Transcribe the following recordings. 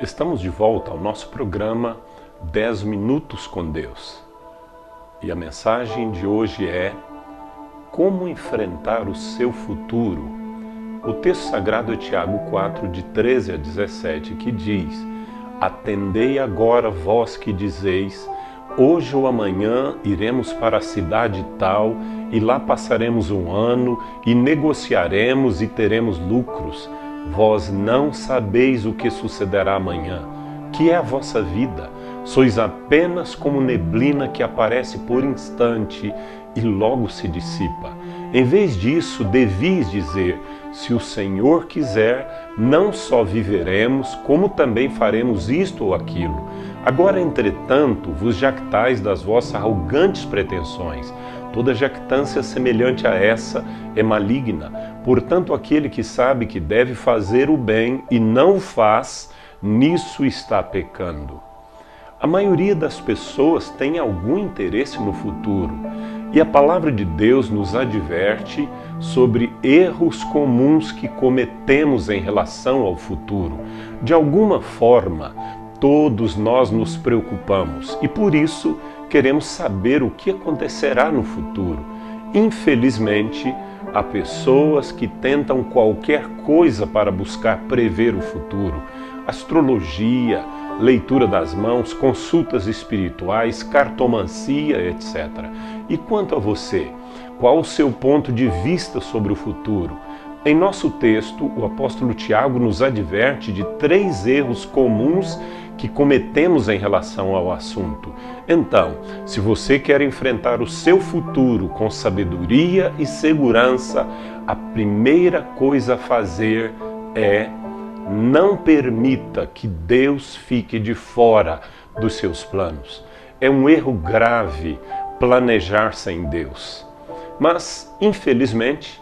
Estamos de volta ao nosso programa 10 Minutos com Deus. E a mensagem de hoje é como enfrentar o seu futuro. O texto sagrado é Tiago 4, de 13 a 17, que diz: Atendei agora vós que dizeis, hoje ou amanhã iremos para a cidade tal, e lá passaremos um ano, e negociaremos e teremos lucros. Vós não sabeis o que sucederá amanhã. Que é a vossa vida? Sois apenas como neblina que aparece por instante e logo se dissipa. Em vez disso, devis dizer: se o Senhor quiser, não só viveremos, como também faremos isto ou aquilo. Agora, entretanto, vos jactais das vossas arrogantes pretensões. Toda jactância semelhante a essa é maligna. Portanto, aquele que sabe que deve fazer o bem e não o faz, nisso está pecando. A maioria das pessoas tem algum interesse no futuro, e a palavra de Deus nos adverte sobre erros comuns que cometemos em relação ao futuro. De alguma forma, todos nós nos preocupamos e por isso queremos saber o que acontecerá no futuro. Infelizmente, há pessoas que tentam qualquer coisa para buscar prever o futuro. Astrologia, leitura das mãos, consultas espirituais, cartomancia, etc. E quanto a você? Qual o seu ponto de vista sobre o futuro? Em nosso texto, o apóstolo Tiago nos adverte de 3 erros comuns que cometemos em relação ao assunto. Então, se você quer enfrentar o seu futuro com sabedoria e segurança, a primeira coisa a fazer é: não permita que Deus fique de fora dos seus planos. É um erro grave planejar sem Deus. Mas, infelizmente,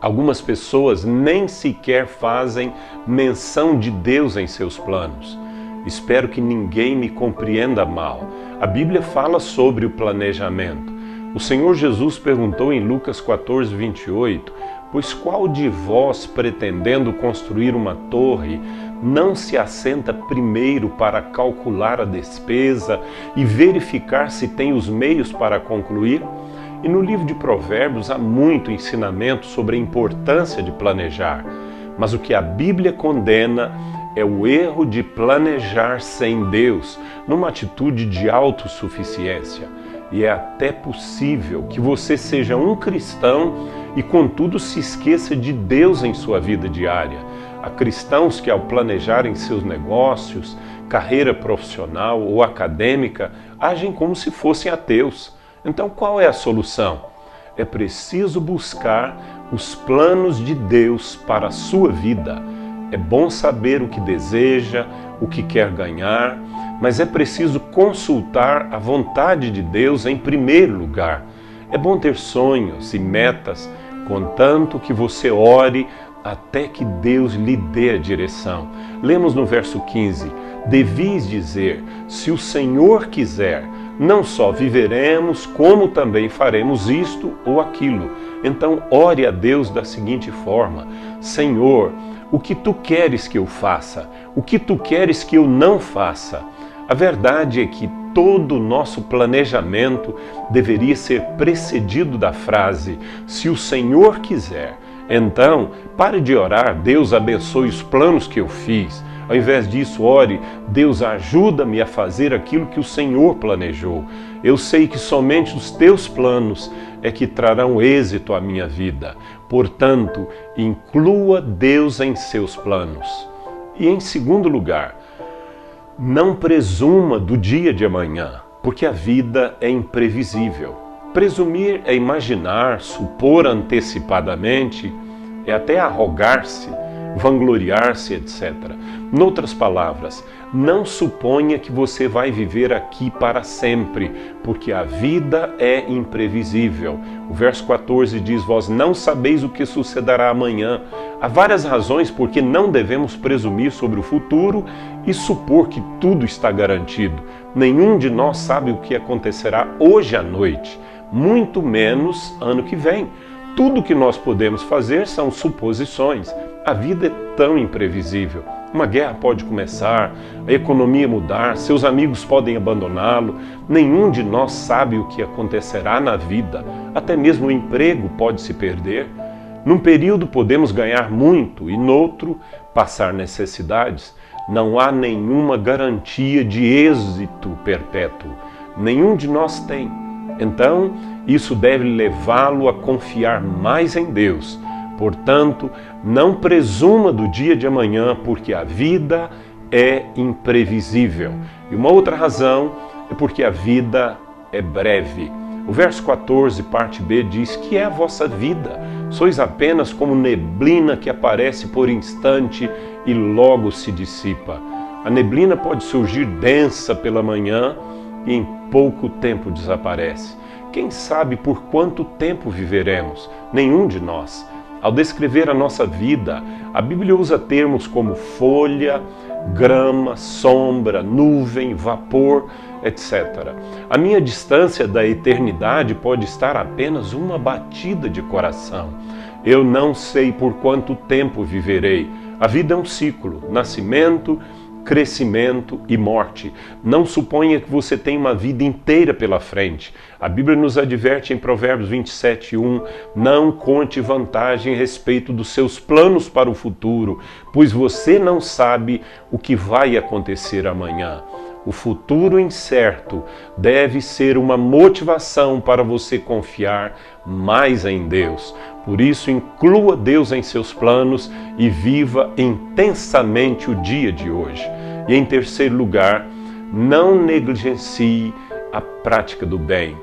algumas pessoas nem sequer fazem menção de Deus em seus planos. Espero que ninguém me compreenda mal. A Bíblia fala sobre o planejamento. O Senhor Jesus perguntou em Lucas 14, 28, pois qual de vós, pretendendo construir uma torre, não se assenta primeiro para calcular a despesa e verificar se tem os meios para concluir? E no livro de Provérbios há muito ensinamento sobre a importância de planejar. Mas o que a Bíblia condena é o erro de planejar sem Deus, numa atitude de autossuficiência. E é até possível que você seja um cristão e, contudo, se esqueça de Deus em sua vida diária. Há cristãos que, ao planejarem seus negócios, carreira profissional ou acadêmica, agem como se fossem ateus. Então, qual é a solução? É preciso buscar os planos de Deus para a sua vida. É bom saber o que deseja, o que quer ganhar, mas é preciso consultar a vontade de Deus em primeiro lugar. É bom ter sonhos e metas, contanto que você ore até que Deus lhe dê a direção. Lemos no verso 15: Devis dizer, se o Senhor quiser, não só viveremos, como também faremos isto ou aquilo. Então ore a Deus da seguinte forma: Senhor, o que tu queres que eu faça? O que tu queres que eu não faça? A verdade é que todo o nosso planejamento deveria ser precedido da frase: se o Senhor quiser. Então, pare de orar: Deus abençoe os planos que eu fiz. Ao invés disso, ore: Deus, ajuda-me a fazer aquilo que o Senhor planejou. Eu sei que somente os teus planos é que trarão êxito à minha vida. Portanto, inclua Deus em seus planos. E em segundo lugar, não presuma do dia de amanhã, porque a vida é imprevisível. Presumir é imaginar, supor antecipadamente, é até arrogar-se, vangloriar-se, etc. Noutras palavras, não suponha que você vai viver aqui para sempre, porque a vida é imprevisível. O verso 14 diz: Vós não sabeis o que sucederá amanhã. Há várias razões por que não devemos presumir sobre o futuro e supor que tudo está garantido. Nenhum de nós sabe o que acontecerá hoje à noite, muito menos ano que vem. Tudo que nós podemos fazer são suposições. A vida é tão imprevisível. Uma guerra pode começar, a economia mudar, seus amigos podem abandoná-lo. Nenhum de nós sabe o que acontecerá na vida. Até mesmo o emprego pode se perder. Num período podemos ganhar muito e noutro passar necessidades. Não há nenhuma garantia de êxito perpétuo. Nenhum de nós tem. Então, isso deve levá-lo a confiar mais em Deus. Portanto, não presuma do dia de amanhã, porque a vida é imprevisível. E uma outra razão é porque a vida é breve. O verso 14, parte B, diz: que é a vossa vida? Sois apenas como neblina que aparece por instante e logo se dissipa. A neblina pode surgir densa pela manhã e em pouco tempo desaparece. Quem sabe por quanto tempo viveremos? Nenhum de nós. Ao descrever a nossa vida, a Bíblia usa termos como folha, grama, sombra, nuvem, vapor, etc. A minha distância da eternidade pode estar apenas uma batida de coração. Eu não sei por quanto tempo viverei. A vida é um ciclo: nascimento, crescimento e morte. Não suponha que você tem uma vida inteira pela frente. A Bíblia nos adverte em Provérbios 27:1: não conte vantagem a respeito dos seus planos para o futuro, pois você não sabe o que vai acontecer amanhã. O futuro incerto deve ser uma motivação para você confiar mais em Deus. Por isso, inclua Deus em seus planos e viva intensamente o dia de hoje. E em terceiro lugar, não negligencie a prática do bem.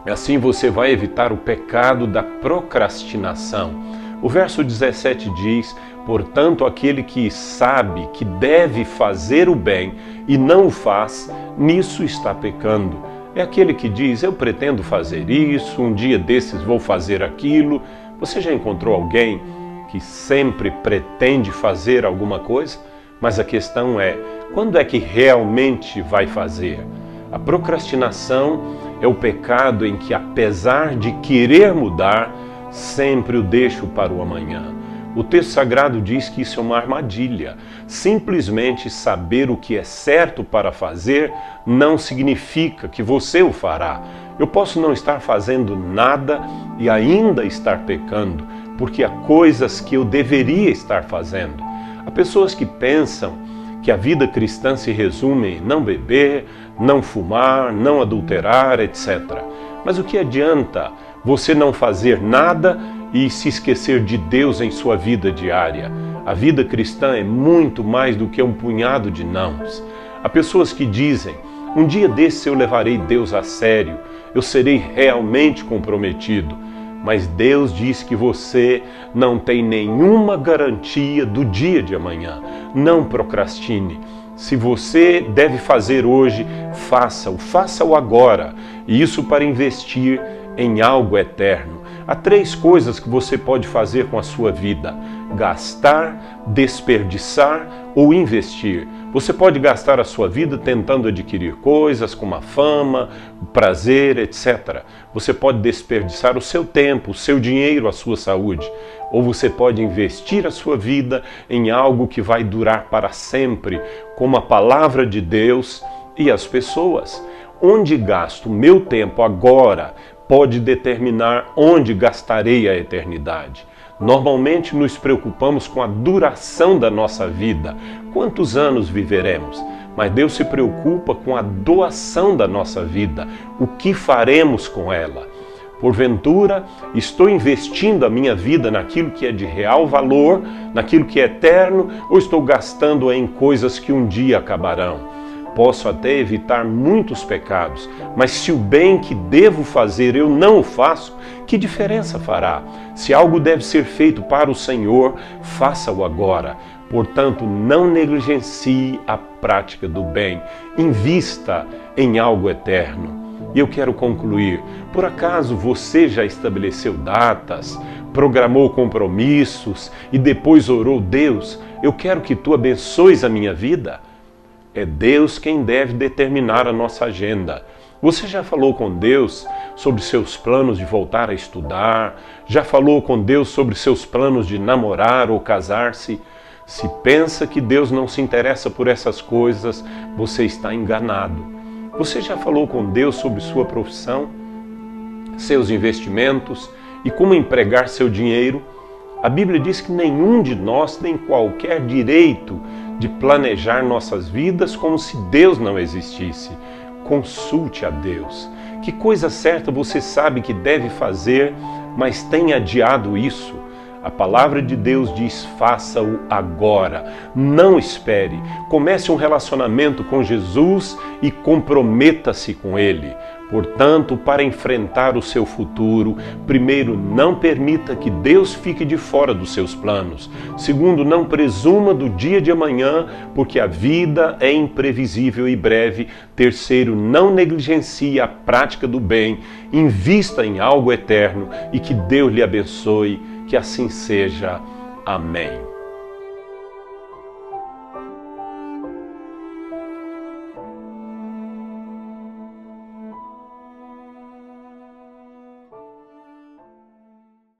Assim você vai evitar o pecado da procrastinação. O verso 17 diz: portanto, aquele que sabe que deve fazer o bem e não o faz, nisso está pecando. É aquele que diz: eu pretendo fazer isso, um dia desses vou fazer aquilo. Você já encontrou alguém que sempre pretende fazer alguma coisa? Mas a questão é, quando é que realmente vai fazer? A procrastinação é o pecado em que, apesar de querer mudar, sempre o deixo para o amanhã. O texto sagrado diz que isso é uma armadilha. Simplesmente saber o que é certo para fazer não significa que você o fará. Eu posso não estar fazendo nada e ainda estar pecando, porque há coisas que eu deveria estar fazendo. Há pessoas que pensam que a vida cristã se resume em não beber, não fumar, não adulterar, etc. Mas o que adianta você não fazer nada e se esquecer de Deus em sua vida diária? A vida cristã é muito mais do que um punhado de nãos. Há pessoas que dizem: um dia desse eu levarei Deus a sério, eu serei realmente comprometido. Mas Deus diz que você não tem nenhuma garantia do dia de amanhã. Não procrastine. Se você deve fazer hoje, faça-o agora. E isso para investir em algo eterno. Há 3 coisas que você pode fazer com a sua vida: gastar, desperdiçar ou investir. Você pode gastar a sua vida tentando adquirir coisas como a fama, o prazer, etc. Você pode desperdiçar o seu tempo, o seu dinheiro, a sua saúde. Ou você pode investir a sua vida em algo que vai durar para sempre, como a palavra de Deus e as pessoas. Onde gasto meu tempo agora pode determinar onde gastarei a eternidade. Normalmente nos preocupamos com a duração da nossa vida, quantos anos viveremos, mas Deus se preocupa com a doação da nossa vida, o que faremos com ela. Porventura, estou investindo a minha vida naquilo que é de real valor, naquilo que é eterno, ou estou gastando em coisas que um dia acabarão? Posso até evitar muitos pecados, mas se o bem que devo fazer eu não o faço, que diferença fará? Se algo deve ser feito para o Senhor, faça-o agora. Portanto, não negligencie a prática do bem. Invista em algo eterno. E eu quero concluir. Por acaso você já estabeleceu datas, programou compromissos e depois orou: Deus, eu quero que Tu abençoes a minha vida? É Deus quem deve determinar a nossa agenda. Você já falou com Deus sobre seus planos de voltar a estudar? Já falou com Deus sobre seus planos de namorar ou casar-se? Se pensa que Deus não se interessa por essas coisas, você está enganado. Você já falou com Deus sobre sua profissão, seus investimentos e como empregar seu dinheiro? A Bíblia diz que nenhum de nós tem qualquer direito de planejar nossas vidas como se Deus não existisse. Consulte a Deus. Que coisa certa você sabe que deve fazer, mas tem adiado isso? A palavra de Deus diz: faça-o agora, não espere. Comece um relacionamento com Jesus e comprometa-se com Ele. Portanto, para enfrentar o seu futuro, primeiro, não permita que Deus fique de fora dos seus planos. Segundo, não presuma do dia de amanhã, porque a vida é imprevisível e breve. Terceiro, não negligencie a prática do bem. Invista em algo eterno e que Deus lhe abençoe. Que assim seja. Amém.